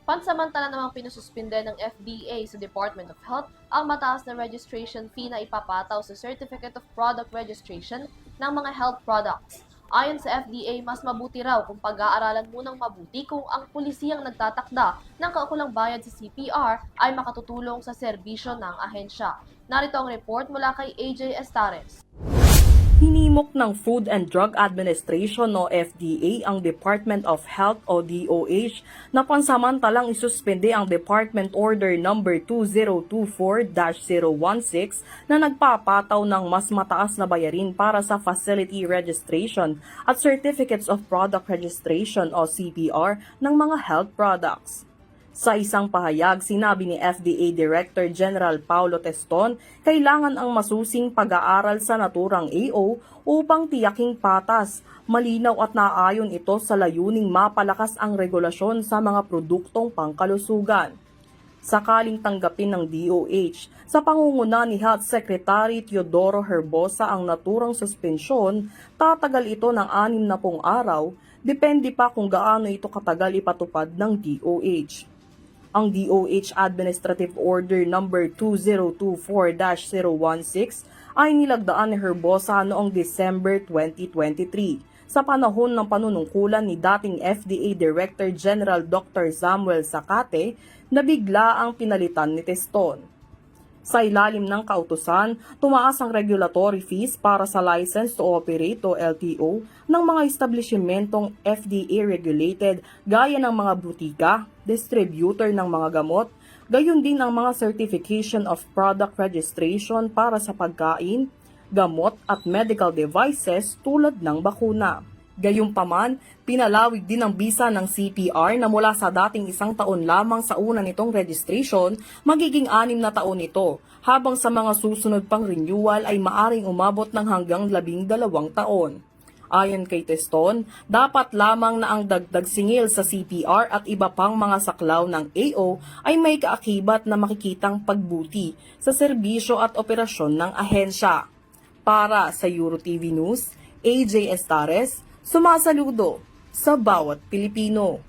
Pansamantala namang pinususpinde ng FDA sa Department of Health ang mataas na registration fee na ipapataw sa Certificate of Product Registration ng mga health products. Ayon sa FDA, mas mabuti raw kung pag-aaralan munang mabuti kung ang pulisiyang nagtatakda ng kaukulang bayad sa CPR ay makatutulong sa serbisyo ng ahensya. Narito ang report mula kay AJ Estares. Hinimok ng Food and Drug Administration o FDA ang Department of Health o DOH na pansamantalang isuspende ang Department Order No. 2024-016 na nagpapataw ng mas mataas na bayarin para sa Facility Registration at Certificates of Product Registration o CPR ng mga health products. Sa isang pahayag, sinabi ni FDA Director General Paulo Teston, kailangan ang masusing pag-aaral sa naturang AO upang tiyaking patas, malinaw at naaayon ito sa layuning mapalakas ang regulasyon sa mga produktong pangkalusugan. Sakaling tanggapin ng DOH, sa pangunguna ni Health Secretary Teodoro Herbosa ang naturang suspensyon, tatagal ito ng 60 araw, depende pa kung gaano ito katagal ipatupad ng DOH. Ang DOH Administrative Order No. 2024-016 ay nilagdaan ni Herbosa noong December 2023 sa panahon ng panunungkulan ni dating FDA Director General Dr. Samuel Zacate na bigla ang pinalitan ni Teston. Sa ilalim ng kautusan, tumaas ang regulatory fees para sa License to Operate o LTO ng mga establishmentong FDA-regulated gaya ng mga butika, distributor ng mga gamot, gayon din ang mga Certification of Product Registration para sa pagkain, gamot at medical devices tulad ng bakuna. Gayunpaman, pinalawig din ang bisa ng CPR na mula sa dating 1 taon lamang sa una nitong registration, magiging 6 na taon ito, habang sa mga susunod pang renewal ay maaring umabot ng hanggang 12 taon. Ayon kay Teston, dapat lamang na ang dagdag singil sa CPR at iba pang mga saklaw ng AO ay may kaakibat na makikitang pagbuti sa serbisyo at operasyon ng ahensya. Para sa EuroTV News, AJ Estares, sumasaludo sa bawat Pilipino.